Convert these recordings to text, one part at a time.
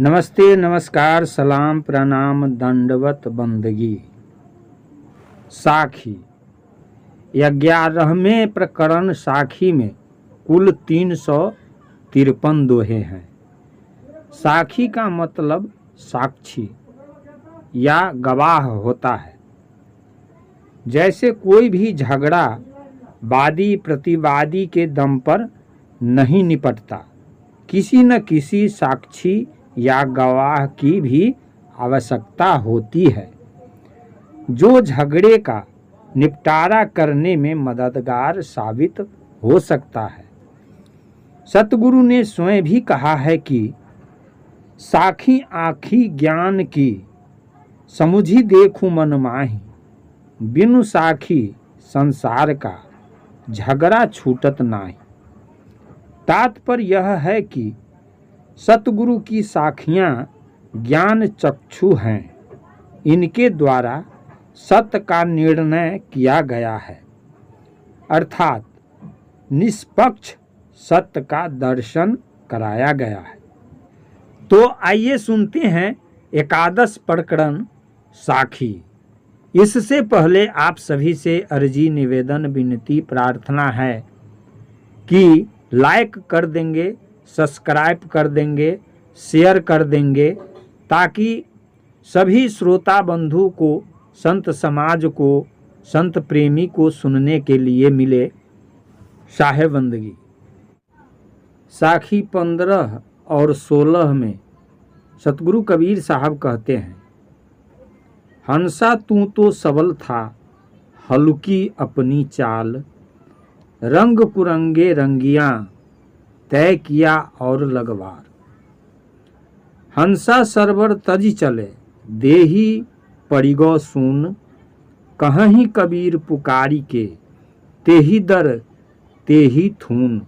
नमस्ते, नमस्कार, सलाम, प्रणाम, दंडवत बंदगी। साखी 11वें प्रकरण साखी में कुल 353 दोहे हैं। साखी का मतलब साक्षी या गवाह होता है। जैसे कोई भी झगड़ा वादी प्रतिवादी के दम पर नहीं निपटता, किसी न किसी साक्षी या गवाह की भी आवश्यकता होती है जो झगड़े का निपटारा करने में मददगार साबित हो सकता है। सतगुरु ने स्वयं भी कहा है कि साखी आँखी ज्ञान की, समुझी देखूं मन माही, बिनु साखी संसार का झगड़ा छूटत नाही। तात्पर्य यह है कि सतगुरु की साखियाँ ज्ञान चक्षु हैं। इनके द्वारा सत्य का निर्णय किया गया है, अर्थात निष्पक्ष सत्य का दर्शन कराया गया है। तो आइए सुनते हैं एकादश प्रकरण साखी। इससे पहले आप सभी से अर्जी, निवेदन, विनती, प्रार्थना है कि लाइक कर देंगे, सब्सक्राइब कर देंगे, शेयर कर देंगे, ताकि सभी श्रोता बंधु को, संत समाज को, संत प्रेमी को सुनने के लिए मिले। साहेब बंदगी। साखी 15 और 16 में सतगुरु कबीर साहब कहते हैं, हंसा तू तो सबल था, हल्की अपनी चाल, रंग कुरंगे रंगियां, तय किया और लगवार। हंसा सरवर तज चले, देही पड़िगो सून, कहहीं कबीर पुकारी के, तेही दर तेही थून।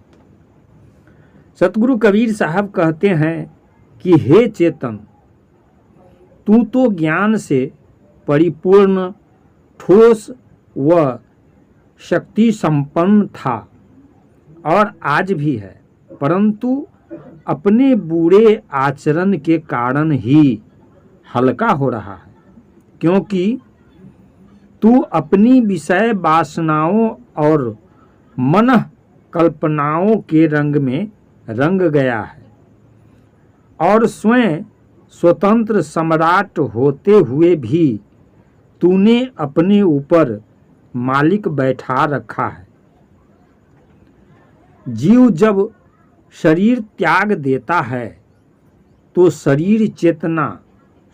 सतगुरु कबीर साहब कहते हैं कि हे चेतन, तू तो ज्ञान से परिपूर्ण, ठोस व शक्ति संपन्न था और आज भी है, परंतु अपने बुरे आचरण के कारण ही हल्का हो रहा है, क्योंकि तू अपनी विषय वासनाओं और मन कल्पनाओं के रंग में रंग गया है और स्वयं स्वतंत्र सम्राट होते हुए भी तूने अपने ऊपर मालिक बैठा रखा है। जीव जब शरीर त्याग देता है तो शरीर चेतना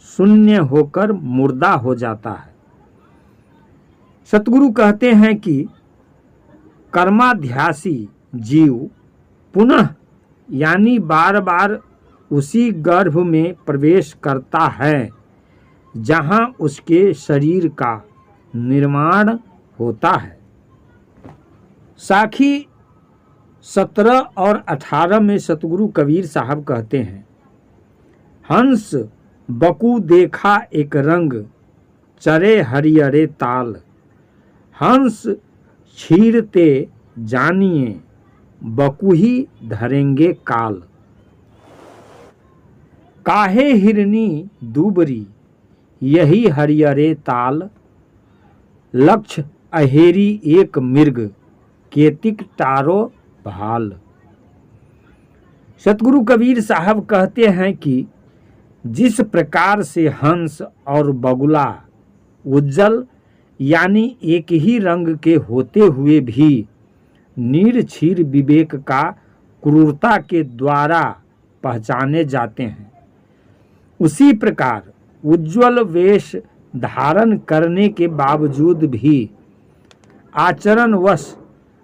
शून्य होकर मुर्दा हो जाता है। सतगुरु कहते हैं कि कर्माध्यासी जीव पुनः यानी बार बार उसी गर्भ में प्रवेश करता है जहां उसके शरीर का निर्माण होता है। साखी 17 और 18 में सतगुरु कबीर साहब कहते हैं, हंस बकू देखा एक रंग, चरे हरियरे ताल, हंस छीरते जानिए, बकू ही धरेंगे काल। काहे हिरनी दूबरी, यही हरियरे ताल, लक्ष्य अहेरी एक मृग, केतिक टारो भाल। सतगुरु कबीर साहब कहते हैं कि जिस प्रकार से हंस और बगुला उज्जल यानी एक ही रंग के होते हुए भी नीरछीर विवेक का क्रूरता के द्वारा पहचाने जाते हैं, उसी प्रकार उज्ज्वल वेश धारण करने के बावजूद भी आचरणवश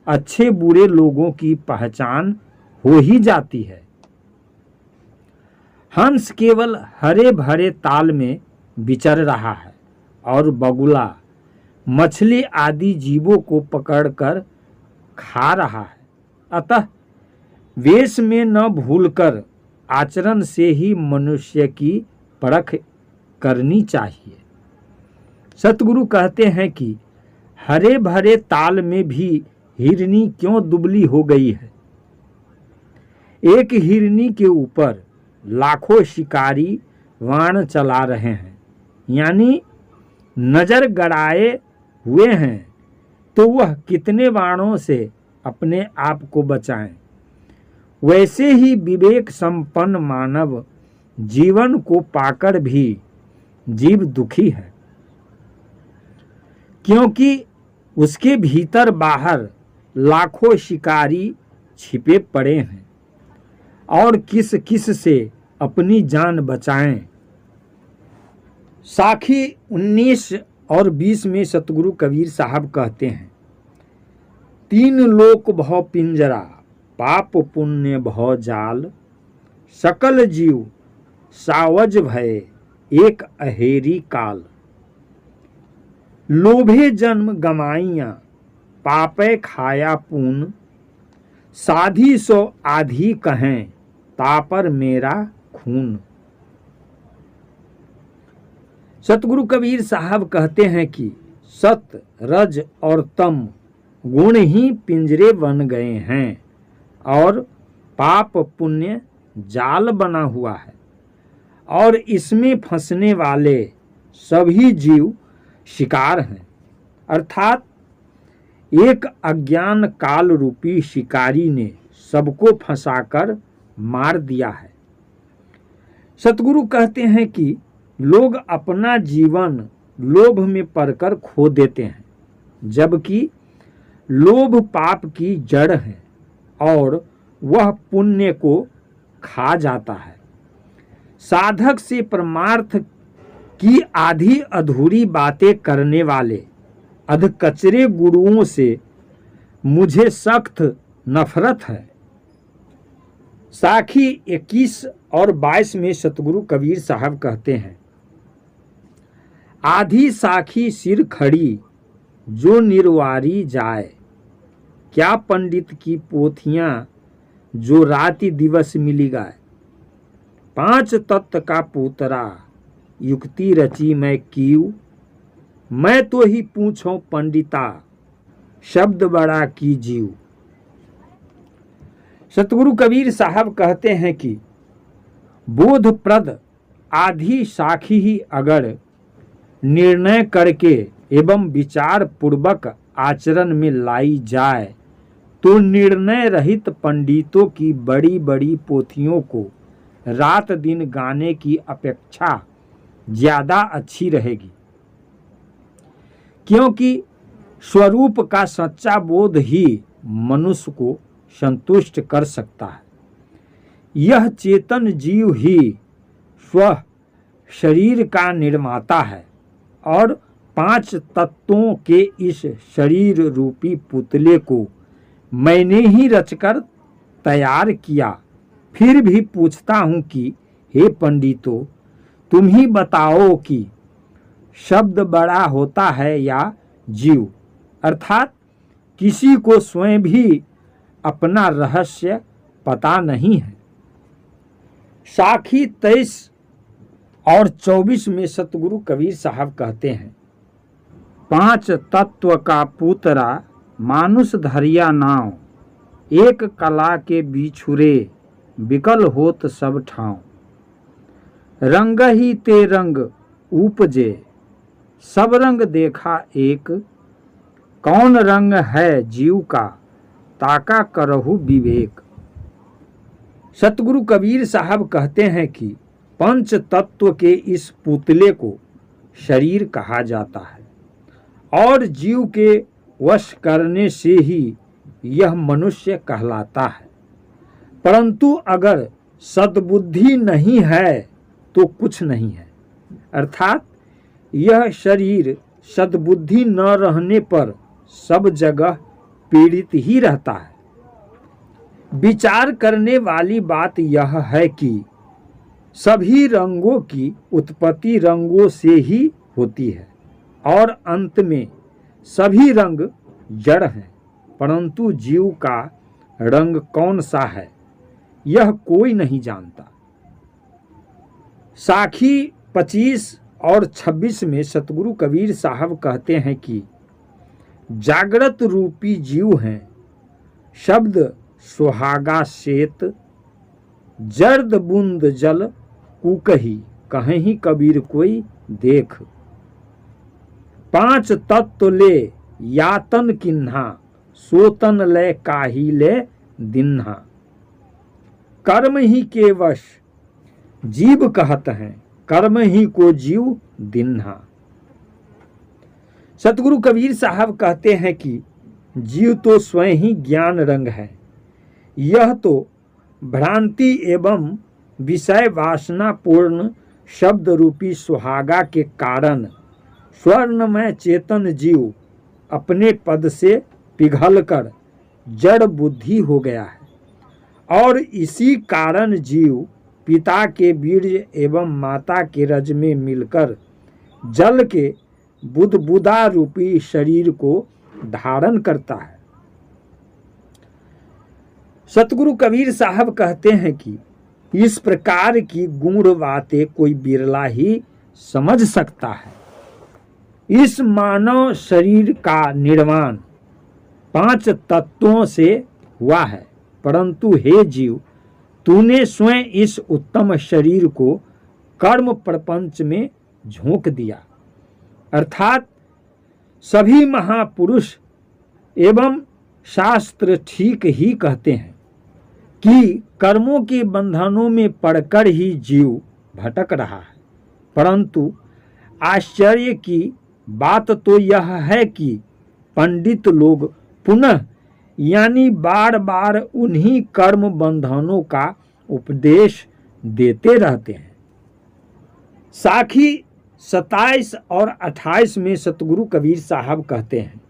अच्छे बुरे लोगों की पहचान हो ही जाती है। हंस केवल हरे भरे ताल में विचर रहा है और बगुला मछली आदि जीवों को पकड़कर खा रहा है। अतः वेश में न भूलकर आचरण से ही मनुष्य की परख करनी चाहिए। सतगुरु कहते हैं कि हरे भरे ताल में भी हिरनी क्यों दुबली हो गई है। एक हिरनी के ऊपर लाखों शिकारी वाण चला रहे हैं, यानी नजर गड़ाए हुए हैं, तो वह कितने बाणों से अपने आप को बचाएं। वैसे ही विवेक संपन्न मानव जीवन को पाकर भी जीव दुखी है, क्योंकि उसके भीतर बाहर लाखों शिकारी छिपे पड़े हैं और किस किस से अपनी जान बचाएं। साखी 19 और 20 में सतगुरु कबीर साहब कहते हैं, तीन लोक भव पिंजरा, पाप पुण्य भव जाल, सकल जीव सावज भय एक अहेरी काल। लोभे जन्म गमाइया, पापे खाया पून, साधी सो आधी कहें, तापर मेरा खून। सतगुरु कबीर साहब कहते हैं कि सत, रज और तम गुण ही पिंजरे बन गए हैं और पाप पुण्य जाल बना हुआ है, और इसमें फंसने वाले सभी जीव शिकार हैं। अर्थात एक अज्ञान काल रूपी शिकारी ने सबको फंसाकर मार दिया है। सतगुरु कहते हैं कि लोग अपना जीवन लोभ में पड़कर खो देते हैं, जबकि लोभ पाप की जड़ है और वह पुण्य को खा जाता है। साधक से परमार्थ की आधी अधूरी बातें करने वाले अधकचरे गुरुओं से मुझे सख्त नफरत है। साखी 21 और 22 में सतगुरु कबीर साहब कहते हैं, आधी साखी सिर खड़ी जो निर्वारी जाए, क्या पंडित की पोथियां जो राति दिवस मिली गाए। पांच तत्व का पूतरा युक्ति रची मैं कीऊ, मैं तो ही पूछो पंडिता शब्द बड़ा की जीव। सतगुरु कबीर साहब कहते हैं कि बोधप्रद आधी साखी ही अगर निर्णय करके एवं विचार पूर्वक आचरण में लाई जाए तो निर्णय रहित पंडितों की बड़ी बड़ी पोथियों को रात दिन गाने की अपेक्षा ज्यादा अच्छी रहेगी, क्योंकि स्वरूप का सच्चा बोध ही मनुष्य को संतुष्ट कर सकता है। यह चेतन जीव ही स्व शरीर का निर्माता है और पांच तत्वों के इस शरीर रूपी पुतले को मैंने ही रचकर तैयार किया। फिर भी पूछता हूं कि हे पंडितों, तुम ही बताओ कि शब्द बड़ा होता है या जीव। अर्थात किसी को स्वयं भी अपना रहस्य पता नहीं है। साखी 23 और 24 में सतगुरु कबीर साहब कहते हैं, पांच तत्व का पूतरा मानुष धरिया नाव, एक कला के बिछुरे विकल होत सब ठाव। रंग ही ते रंग उपजे सब रंग देखा एक, कौन रंग है जीव का ताका करहु विवेक। सतगुरु कबीर साहब कहते हैं कि पंच तत्व के इस पुतले को शरीर कहा जाता है और जीव के वश करने से ही यह मनुष्य कहलाता है। परंतु अगर सद्बुद्धि नहीं है तो कुछ नहीं है। अर्थात यह शरीर सद्बुद्धि न रहने पर सब जगह पीड़ित ही रहता है। विचार करने वाली बात यह है कि सभी रंगों की उत्पत्ति रंगों से ही होती है और अंत में सभी रंग जड़ हैं, परंतु जीव का रंग कौन सा है यह कोई नहीं जानता। साखी 25 और 26 में सतगुरु कबीर साहब कहते हैं कि जागृत रूपी जीव हैं, शब्द सुहागा शेत, जर्द बूंद जल कुकही, कहीं कबीर कोई देख। पांच तत्व ले यातन किन्हा, सोतन ले काही ले दिन्हा। कर्म ही के वश जीव कहत हैं, कर्म ही को जीव दिन्हा। सतगुरु कबीर साहब कहते हैं कि जीव तो स्वयं ही ज्ञान रंग है। यह तो भ्रांति एवं विषय वासना पूर्ण शब्द रूपी सुहागा के कारण स्वर्णमय चेतन जीव अपने पद से पिघलकर जड़ बुद्धि हो गया है और इसी कारण जीव पिता के वीर्य एवं माता के रज में मिलकर जल के बुदबुदा रूपी शरीर को धारण करता है। सतगुरु कबीर साहब कहते हैं कि इस प्रकार की गूढ़ बातें कोई बिरला ही समझ सकता है। इस मानव शरीर का निर्माण 5 तत्वों से हुआ है, परंतु हे जीव, तूने स्वयं इस उत्तम शरीर को कर्म प्रपंच में झोंक दिया। अर्थात सभी महापुरुष एवं शास्त्र ठीक ही कहते हैं कि कर्मों के बंधनों में पड़कर ही जीव भटक रहा है, परंतु आश्चर्य की बात तो यह है कि पंडित लोग पुनः यानी बार बार उन्हीं कर्म बंधनों का उपदेश देते रहते हैं। साखी 27 और 28 में सतगुरु कबीर साहब कहते हैं,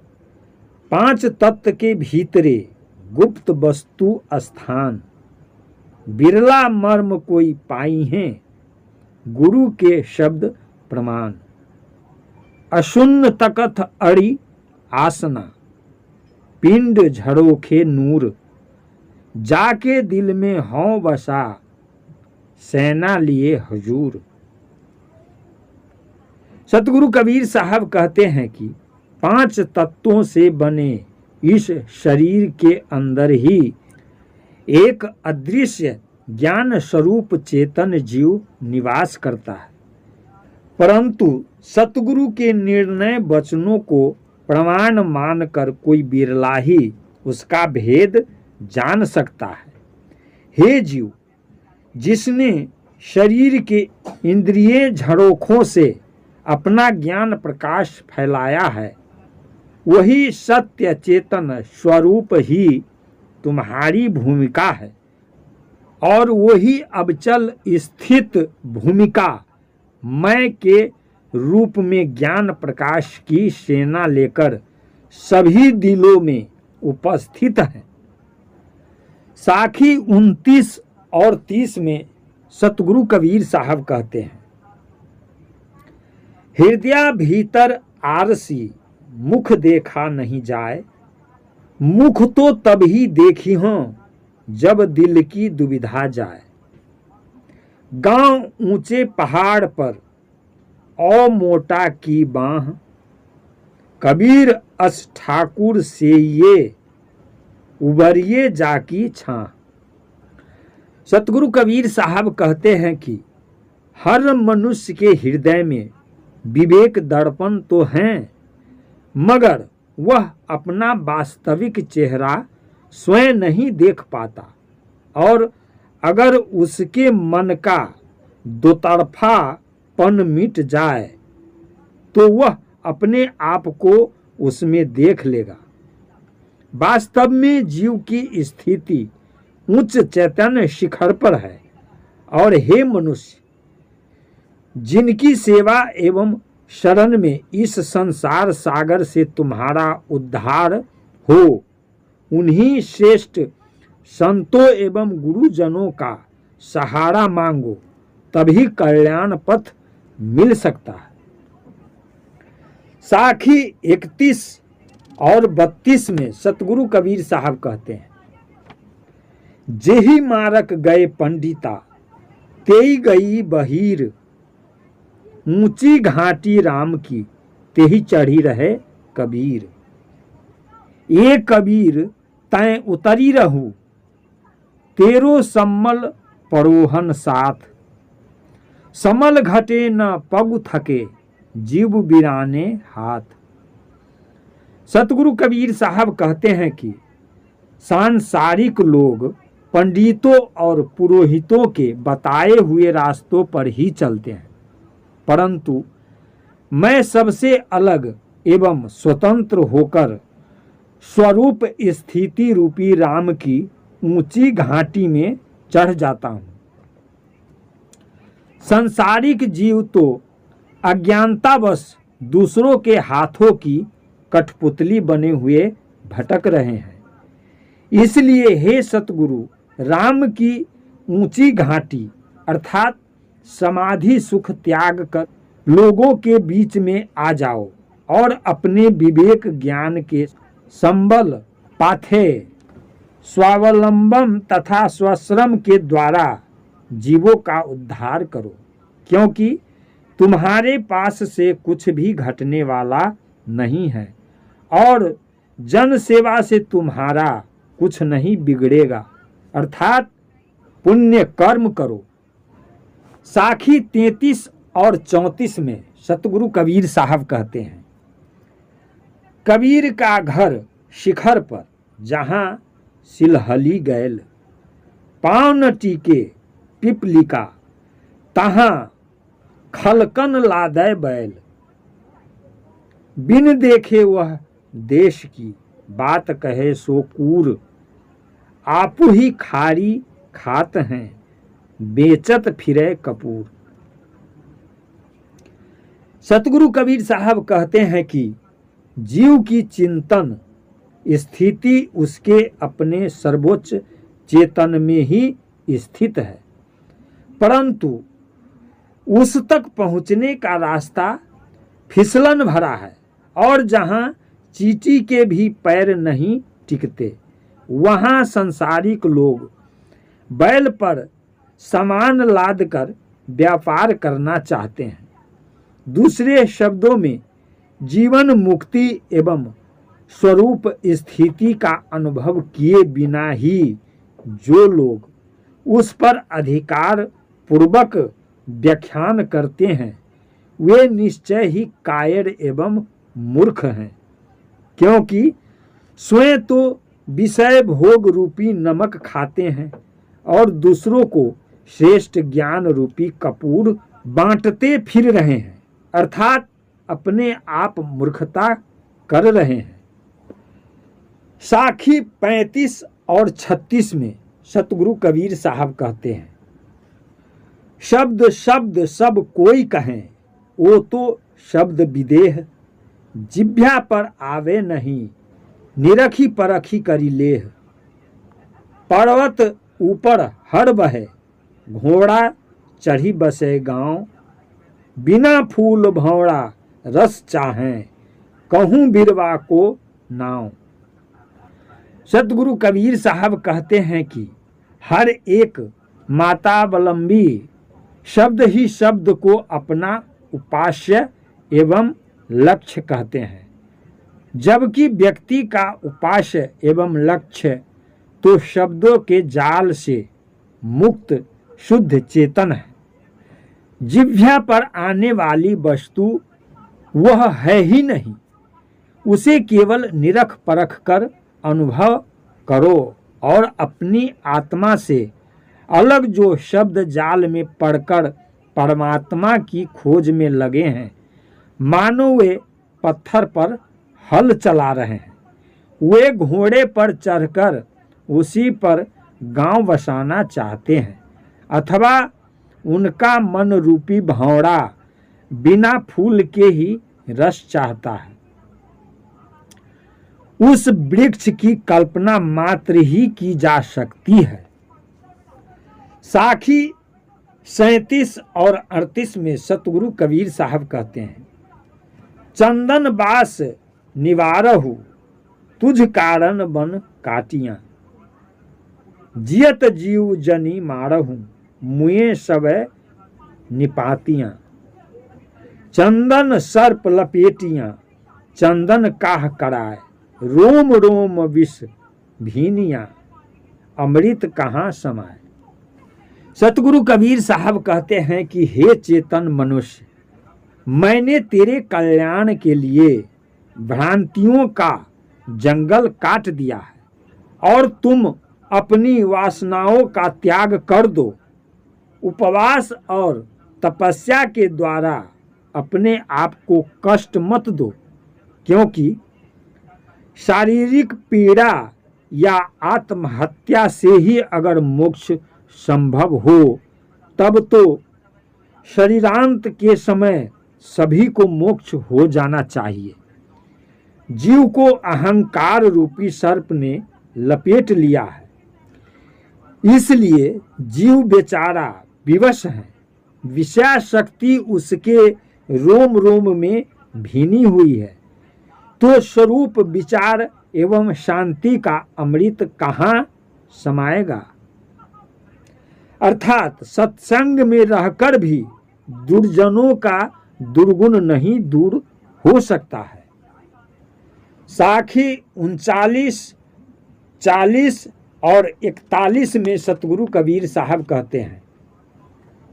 5 तत्व के भीतरे गुप्त वस्तु स्थान, बिरला मर्म कोई पाई हैं, गुरु के शब्द प्रमाण। अशुन्न तकथ अड़ी आसना, पिंड झड़ोखे नूर, जाके दिल में हों बसा, सेना लिए हजूर। सतगुरु कबीर साहब कहते हैं कि 5 तत्वों से बने इस शरीर के अंदर ही एक अदृश्य ज्ञान स्वरूप चेतन जीव निवास करता है, परंतु सतगुरु के निर्णय वचनों को प्रमाण मानकर कोई बिरला ही उसका भेद जान सकता है। हे जीव, जिसने शरीर के इंद्रिय झरोखों से अपना ज्ञान प्रकाश फैलाया है, वही सत्य चेतन स्वरूप ही तुम्हारी भूमिका है और वही अबचल स्थित भूमिका मैं के रूप में ज्ञान प्रकाश की सेना लेकर सभी दिलों में उपस्थित है। साखी 29 और 30 में सतगुरु कबीर साहब कहते हैं, हृदय भीतर आरसी, मुख देखा नहीं जाए, मुख तो तभी देखी हो जब दिल की दुविधा जाए। गांव ऊंचे पहाड़ पर औ मोटा की बाह, कबीर अस ठाकुर से ये उबरिए जाकी छां। सतगुरु कबीर साहब कहते हैं कि हर मनुष्य के हृदय में विवेक दर्पण तो हैं, मगर वह अपना वास्तविक चेहरा स्वयं नहीं देख पाता और अगर उसके मन का दोतरफापन मिट जाए तो वह अपने आप को उसमें देख लेगा। वास्तव में जीव की स्थिति उच्च चैतन्य शिखर पर है और हे मनुष्य, जिनकी सेवा एवं शरण में इस संसार सागर से तुम्हारा उद्धार हो, उन्हीं श्रेष्ठ संतों एवं गुरुजनों का सहारा मांगो, तभी कल्याण पथ मिल सकता है। साखी 31 और 32 में सतगुरु कबीर साहब कहते हैं, जेहि मारक गए पंडिता, तेई गई बहीर, ऊंची घाटी राम की, तेही चढ़ी रहे कबीर। ए कबीर तैं उतरी रहू, तेरो सम्मल परोहन साथ, समल घटे न पग थके, जीव बिराने हाथ। सतगुरु कबीर साहब कहते हैं कि सांसारिक लोग पंडितों और पुरोहितों के बताए हुए रास्तों पर ही चलते हैं, परंतु मैं सबसे अलग एवं स्वतंत्र होकर स्वरूप स्थिति रूपी राम की ऊंची घाटी में चढ़ जाता हूं। सांसारिक जीव तो अज्ञानतावश दूसरों के हाथों की कठपुतली बने हुए भटक रहे हैं। इसलिए हे सतगुरु, राम की ऊंची घाटी अर्थात समाधि सुख त्याग कर लोगों के बीच में आ जाओ और अपने विवेक ज्ञान के संबल पाथे स्वावलंबन तथा स्वश्रम के द्वारा जीवों का उद्धार करो, क्योंकि तुम्हारे पास से कुछ भी घटने वाला नहीं है और जन सेवा से तुम्हारा कुछ नहीं बिगड़ेगा, अर्थात पुण्य कर्म करो। साखी 33 और 34 में सतगुरु कबीर साहब कहते हैं, कबीर का घर शिखर पर जहाँ सिलहली गैल, पाँव न टीके पिपलिका, तहाँ खलकन लादै बैल। बिन देखे वह देश की बात कहे सो कूर, आपु ही खारी खात हैं बेचत फिरे कपूर। सतगुरु कबीर साहब कहते हैं कि जीव की चिंतन स्थिति उसके अपने सर्वोच्च चेतन में ही स्थित है, परंतु उस तक पहुंचने का रास्ता फिसलन भरा है और जहां चींटी के भी पैर नहीं टिकते, वहां संसारिक लोग बैल पर सामान लाद कर व्यापार करना चाहते हैं। दूसरे शब्दों में जीवन मुक्ति एवं स्वरूप स्थिति का अनुभव किए बिना ही जो लोग उस पर अधिकार पूर्वक व्याख्यान करते हैं, वे निश्चय ही कायर एवं मूर्ख हैं, क्योंकि स्वयं तो विषय भोग रूपी नमक खाते हैं और दूसरों को श्रेष्ठ ज्ञान रूपी कपूर बांटते फिर रहे हैं, अर्थात अपने आप मूर्खता कर रहे हैं। साखी 35 और 36 में सतगुरु कबीर साहब कहते हैं, शब्द शब्द सब कोई कहें, वो तो शब्द विदेह, जिभ्या पर आवे नहीं, निरखी परखी करी लेह। पर्वत ऊपर हर बहे, घोड़ा चढ़ी बसे गांव, बिना फूल भौरा रस चाहें, कहूँ बिरवा को नाव। सतगुरु कबीर साहब कहते हैं कि हर एक मातावलंबी शब्द ही शब्द को अपना उपास्य एवं लक्ष्य कहते हैं, जबकि व्यक्ति का उपास्य एवं लक्ष्य तो शब्दों के जाल से मुक्त शुद्ध चेतन है। जिह्वा पर आने वाली वस्तु वह है ही नहीं, उसे केवल निरख परख कर अनुभव करो और अपनी आत्मा से अलग जो शब्द जाल में पड़कर परमात्मा की खोज में लगे हैं, मानो वे पत्थर पर हल चला रहे हैं। वे घोड़े पर चढ़कर उसी पर गांव बसाना चाहते हैं, अथवा उनका मन रूपी भौरा बिना फूल के ही रस चाहता है। उस वृक्ष की कल्पना मात्र ही की जा सकती है। साखी 37 और 38 में सतगुरु कबीर साहब कहते हैं, चंदन बास निवारहु तुझ कारण बन काटियां, जियत जीव जनी मारहु मुए सबे निपातियां। चंदन सर्प लपेटियां चंदन काह कराए, रोम रोम विष भीनियां अमृत कहाँ समाए। सतगुरु कबीर साहब कहते हैं कि हे चेतन मनुष्य, मैंने तेरे कल्याण के लिए भ्रांतियों का जंगल काट दिया है और तुम अपनी वासनाओं का त्याग कर दो। उपवास और तपस्या के द्वारा अपने आप को कष्ट मत दो, क्योंकि शारीरिक पीड़ा या आत्महत्या से ही अगर मोक्ष संभव हो तब तो शरीरांत के समय सभी को मोक्ष हो जाना चाहिए। जीव को अहंकार रूपी सर्प ने लपेट लिया है, इसलिए जीव बेचारा विवश है। विषय शक्ति उसके रोम रोम में भीनी हुई है, तो स्वरूप विचार एवं शांति का अमृत कहाँ समाएगा। अर्थात सत्संग में रहकर भी दुर्जनों का दुर्गुण नहीं दूर हो सकता है। साखी 39, 40 और 41 में सतगुरु कबीर साहब कहते हैं,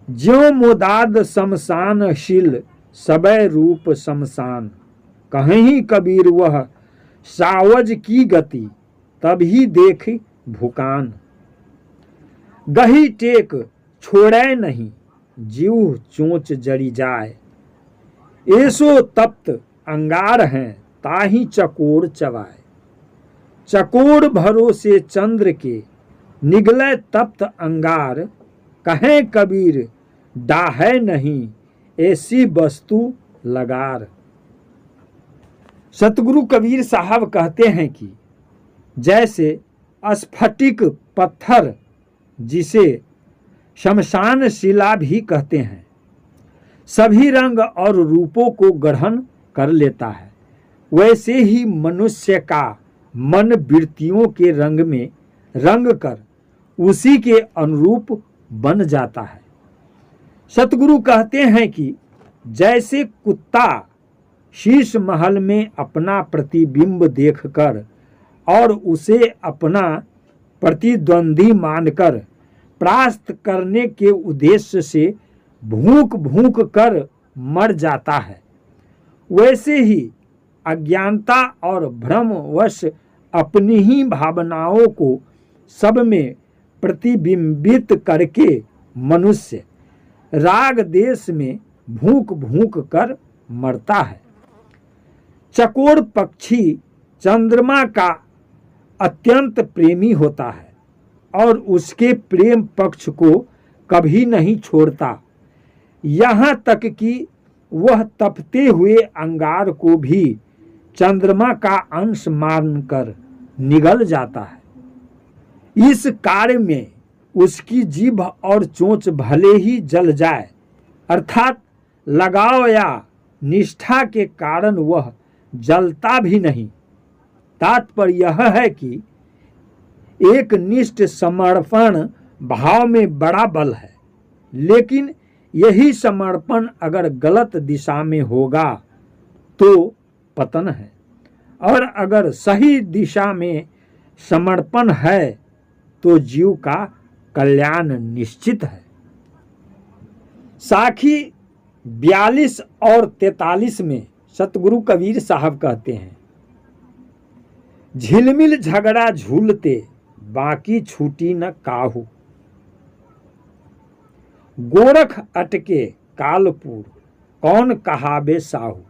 ज्यों मोदाद शमशानशील सबय रूप शमशान, कहीं कबीर वह सावज की गति तभी देख भुकान। गही टेक छोड़े नहीं जीव चोंच जड़ी जाए, ऐसो तप्त अंगार हैं ताही चकोर चबाए। चकोर भरोसे चंद्र के निगले तप्त अंगार, कहें कबीर डाहे नहीं ऐसी वस्तु लगार। सतगुरु कबीर साहब कहते हैं कि जैसे स्फटिक पत्थर, जिसे शमशान शिला भी कहते हैं, सभी रंग और रूपों को ग्रहण कर लेता है, वैसे ही मनुष्य का मन वृत्तियों के रंग में रंग कर उसी के अनुरूप बन जाता है। सतगुरु कहते हैं कि जैसे कुत्ता शीश महल में अपना प्रतिबिंब देखकर और उसे अपना प्रतिद्वंदी मानकर परास्त करने के उद्देश्य से भूख भूख कर मर जाता है, वैसे ही अज्ञानता और भ्रमवश अपनी ही भावनाओं को सब में प्रतिबिंबित करके मनुष्य राग देश में भूख भूख कर मरता है। चकोर पक्षी चंद्रमा का अत्यंत प्रेमी होता है और उसके प्रेम पक्ष को कभी नहीं छोड़ता, यहाँ तक कि वह तपते हुए अंगार को भी चंद्रमा का अंश मानकर निगल जाता है। इस कार्य में उसकी जीभ और चोंच भले ही जल जाए, अर्थात लगाव या निष्ठा के कारण वह जलता भी नहीं। तात्पर्य यह है कि एक निष्ठ समर्पण भाव में बड़ा बल है, लेकिन यही समर्पण अगर गलत दिशा में होगा तो पतन है, और अगर सही दिशा में समर्पण है तो जीव का कल्याण निश्चित है। साखी 42 और 43 में सतगुरु कबीर साहब कहते हैं, झिलमिल झगड़ा झूलते बाकी छूटी न काहू, गोरख अटके कालपुर कौन कहाबे साहू।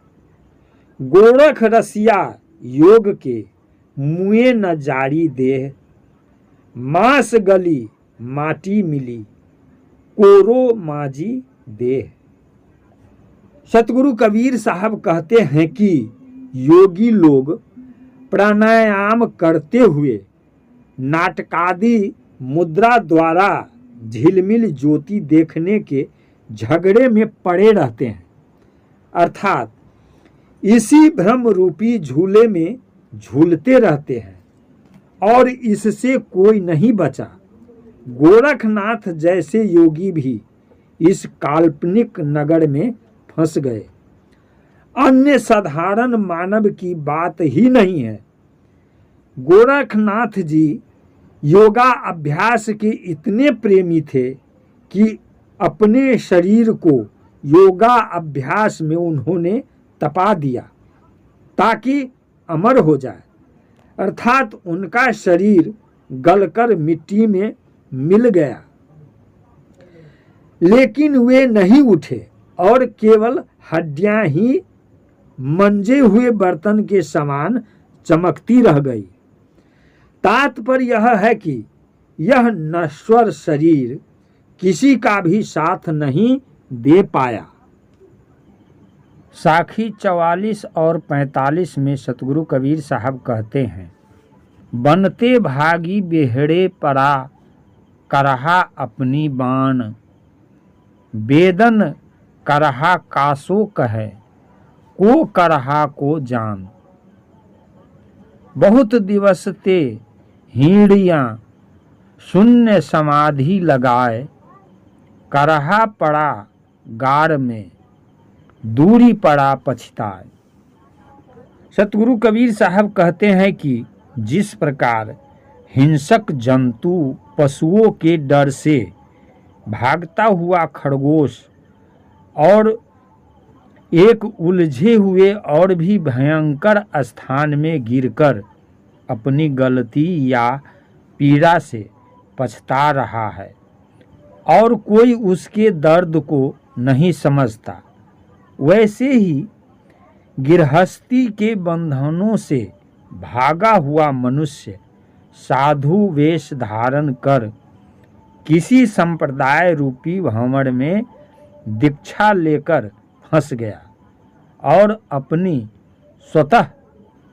गोरख रसिया योग के मुए न जारी देह, मांस गली माटी मिली कोरो माजी देह। सतगुरु कबीर साहब कहते हैं कि योगी लोग प्राणायाम करते हुए नाटकादि मुद्रा द्वारा झिलमिल ज्योति देखने के झगड़े में पड़े रहते हैं, अर्थात इसी भ्रम रूपी झूले में झूलते रहते हैं और इससे कोई नहीं बचा। गोरखनाथ जैसे योगी भी इस काल्पनिक नगर में फंस गए। अन्य साधारण मानव की बात ही नहीं है। गोरखनाथ जी योगा अभ्यास के इतने प्रेमी थे कि अपने शरीर को योगा अभ्यास में उन्होंने तपा दिया ताकि अमर हो जाए, अर्थात उनका शरीर गलकर मिट्टी में मिल गया, लेकिन वे नहीं उठे और केवल हड्डियां ही मंजे हुए बर्तन के समान चमकती रह गई। तात्पर्य यह है कि यह नश्वर शरीर किसी का भी साथ नहीं दे पाया। साखी 44 और 45 में सतगुरु कबीर साहब कहते हैं, बनते भागी बेहड़े परा करहा अपनी बाण, बेदन करहा कासो कहे को करहा को जान। बहुत दिवस ते हीड़ियाँ शून्य समाधि लगाए, करहा पड़ा गाड़ में दूरी पड़ा पछताए। सतगुरु कबीर साहब कहते हैं कि जिस प्रकार हिंसक जंतु पशुओं के डर से भागता हुआ खरगोश और एक उलझे हुए और भी भयंकर स्थान में गिरकर अपनी गलती या पीड़ा से पछता रहा है और कोई उसके दर्द को नहीं समझता, वैसे ही गृहस्थी के बंधनों से भागा हुआ मनुष्य साधु वेश धारण कर किसी संप्रदाय रूपी भंवर में दीक्षा लेकर फंस गया और अपनी स्वतः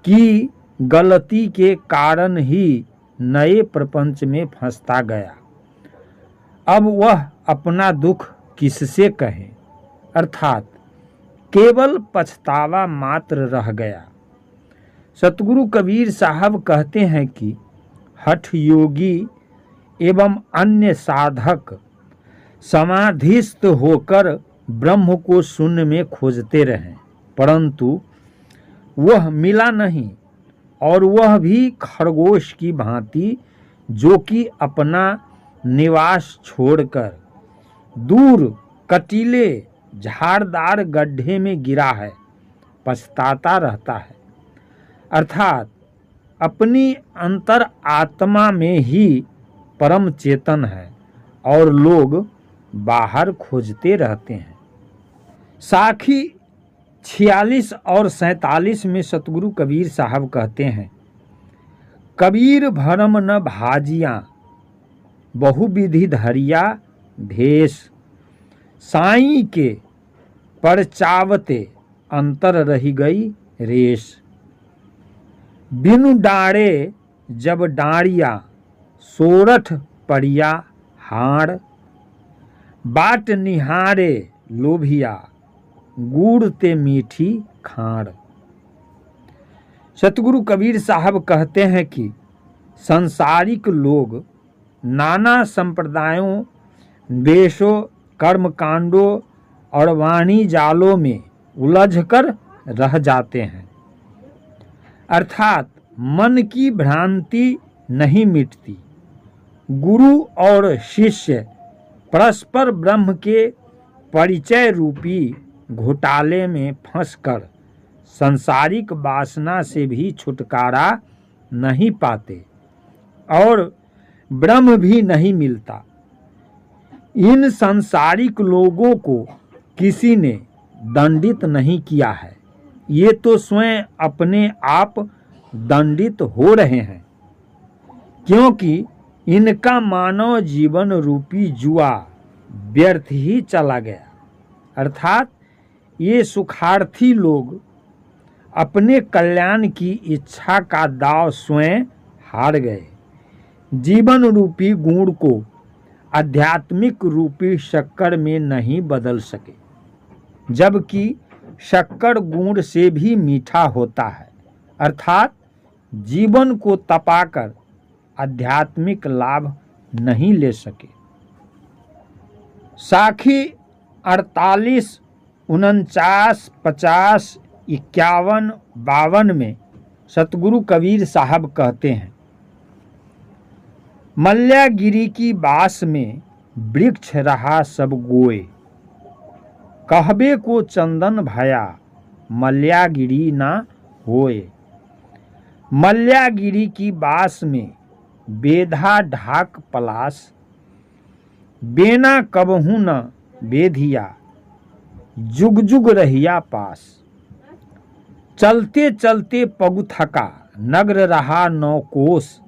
की गलती के कारण ही नए प्रपंच में फंसता गया। अब वह अपना दुख किससे कहे, अर्थात केवल पछतावा मात्र रह गया। सतगुरु कबीर साहब कहते हैं कि हठ योगी एवं अन्य साधक समाधिस्थ होकर ब्रह्म को शून्य में खोजते रहें, परंतु वह मिला नहीं, और वह भी खरगोश की भांति जो कि अपना निवास छोड़कर दूर कटीले झाड़दार गड्ढे में गिरा है, पछताता रहता है, अर्थात अपनी अंतर आत्मा में ही परम चेतन है और लोग बाहर खोजते रहते हैं। साखी 46 और 47 में सतगुरु कबीर साहब कहते हैं, कबीर भरम न भाजियाँ बहुविधि धरिया भेष, साईं के परचावते अंतर रही गई रेश। बिनु डारे जब डारिया सोरठ पड़िया हाड़, बाट निहारे लोभिया गुड़ ते मीठी खाड़। सतगुरु कबीर साहब कहते हैं कि सांसारिक लोग नाना संप्रदायों, वेशों, कर्मकांडों और वाणी जालों में उलझकर रह जाते हैं, अर्थात मन की भ्रांति नहीं मिटती। गुरु और शिष्य परस्पर ब्रह्म के परिचय रूपी घोटाले में फंसकर सांसारिक वासना से भी छुटकारा नहीं पाते और ब्रह्म भी नहीं मिलता। इन सांसारिक लोगों को किसी ने दंडित नहीं किया है, ये तो स्वयं अपने आप दंडित हो रहे हैं, क्योंकि इनका मानव जीवन रूपी जुआ व्यर्थ ही चला गया, अर्थात ये सुखार्थी लोग अपने कल्याण की इच्छा का दांव स्वयं हार गए। जीवन रूपी गुण को आध्यात्मिक रूपी शक्कर में नहीं बदल सके, जबकि शक्कर गुण से भी मीठा होता है, अर्थात जीवन को तपाकर आध्यात्मिक लाभ नहीं ले सके। साखी 48, 49, 50, 51, 52 में सतगुरु कबीर साहब कहते हैं, मल्लागिरी की बास में वृक्ष रहा सब गोए। कहबे को चंदन भया मल्यागिरी ना होए। मल्यागिरी की बास में बेधा ढाक पलास। बेना कबहू न बेधिया जुग जुग रहिया पास। चलते चलते पगु थका नग्र रहा 9 कोस।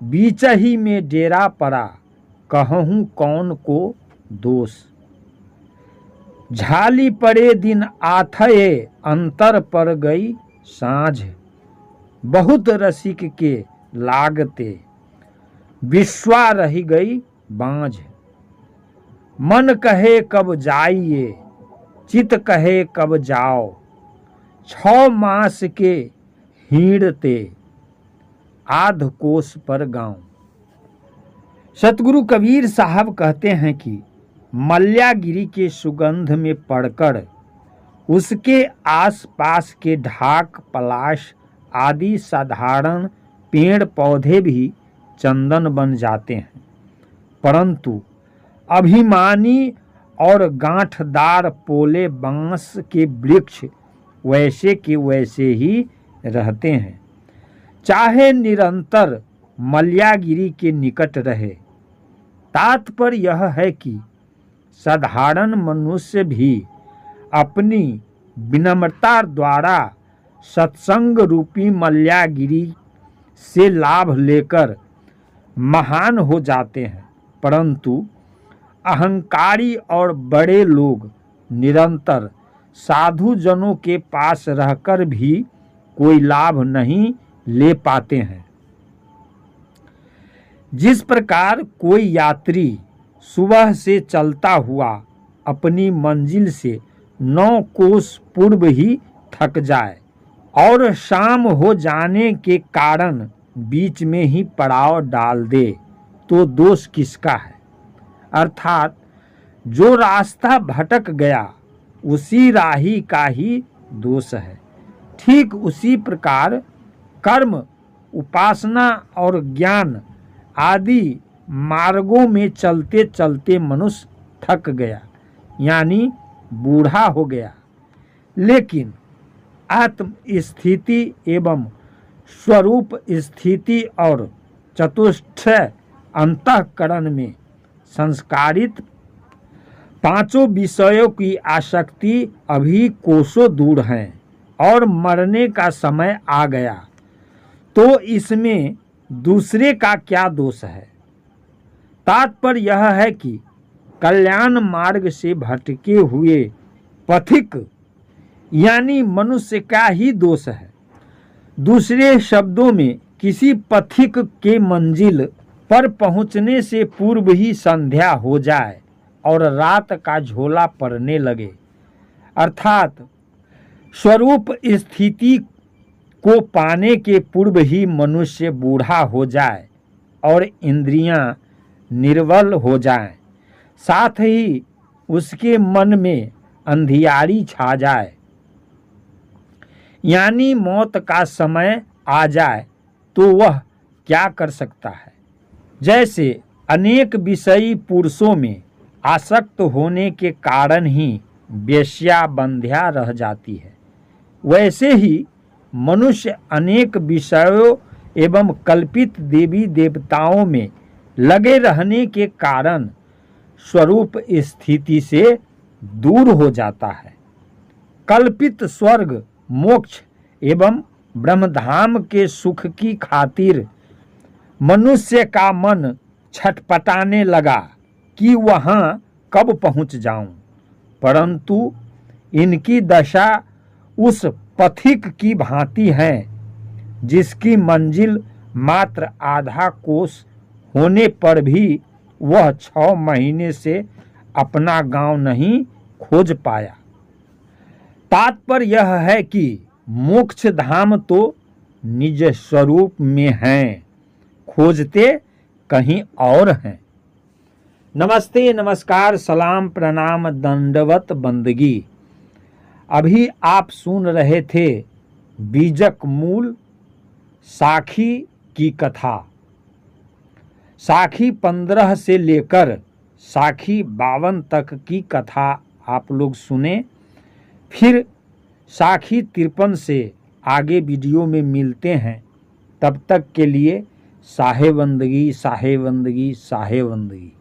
बीचही में डेरा पड़ा कहूँ कौन को दोष। झाली पड़े दिन आथये अंतर पर गई साँझ। बहुत रसिक के लागते विश्वा रही गई बाँझ। मन कहे कब जाइए चित कहे कब जाओ। 6 मास के हीड़ते आध कोस पर गांव। सतगुरु कबीर साहब कहते हैं कि मल्यागिरी के सुगंध में पड़कर उसके आसपास के ढाक पलाश आदि साधारण पेड़ पौधे भी चंदन बन जाते हैं, परंतु अभिमानी और गांठदार पोले बांस के वृक्ष वैसे के वैसे ही रहते हैं, चाहे निरंतर मल्यागिरी के निकट रहे। तात्पर्य यह है कि साधारण मनुष्य भी अपनी विनम्रता द्वारा सत्संग रूपी मल्यागिरी से लाभ लेकर महान हो जाते हैं, परंतु अहंकारी और बड़े लोग निरंतर साधु जनों के पास रहकर भी कोई लाभ नहीं ले पाते हैं। जिस प्रकार कोई यात्री सुबह से चलता हुआ अपनी मंजिल से 9 कोस पूर्व ही थक जाए और शाम हो जाने के कारण बीच में ही पड़ाव डाल दे, तो दोष किसका है? अर्थात जो रास्ता भटक गया उसी राही का ही दोष है। ठीक उसी प्रकार कर्म, उपासना और ज्ञान आदि मार्गों में चलते चलते मनुष्य थक गया, यानी बूढ़ा हो गया, लेकिन आत्म स्थिति एवं स्वरूप स्थिति और चतुष्ट अंतःकरण में संस्कारित 5 विषयों की आसक्ति अभी कोसों दूर है और मरने का समय आ गया, तो इसमें दूसरे का क्या दोष है? तात्पर्य यह है कि कल्याण मार्ग से भटके हुए पथिक यानी मनुष्य का ही दोष है। दूसरे शब्दों में किसी पथिक के मंजिल पर पहुंचने से पूर्व ही संध्या हो जाए और रात का झोला पड़ने लगे, अर्थात स्वरूप स्थिति को पाने के पूर्व ही मनुष्य बूढ़ा हो जाए और इंद्रियां निर्बल हो जाएं, साथ ही उसके मन में अंधियारी छा जाए, यानी मौत का समय आ जाए, तो वह क्या कर सकता है? जैसे अनेक विषयी पुरुषों में आसक्त होने के कारण ही वेश्या बंध्या रह जाती है, वैसे ही मनुष्य अनेक विषयों एवं कल्पित देवी देवताओं में लगे रहने के कारण स्वरूप स्थिति से दूर हो जाता है। कल्पित स्वर्ग, मोक्ष एवं ब्रह्मधाम के सुख की खातिर मनुष्य का मन छटपटाने लगा कि वहां कब पहुंच जाऊं, परंतु इनकी दशा उस पथिक की भांति है जिसकी मंजिल मात्र आधा कोस होने पर भी वह 6 महीने से अपना गांव नहीं खोज पाया। तात्पर्य यह है कि मोक्ष धाम तो निज स्वरूप में हैं, खोजते कहीं और हैं। नमस्ते, नमस्कार, सलाम, प्रणाम, दंडवत बंदगी। अभी आप सुन रहे थे बीजक मूल साखी की कथा। साखी 15 से लेकर साखी 52 तक की कथा आप लोग सुने। फिर साखी 53 से आगे वीडियो में मिलते हैं। तब तक के लिए साहेबंदगी साहेबंदगी साहेबंदगी।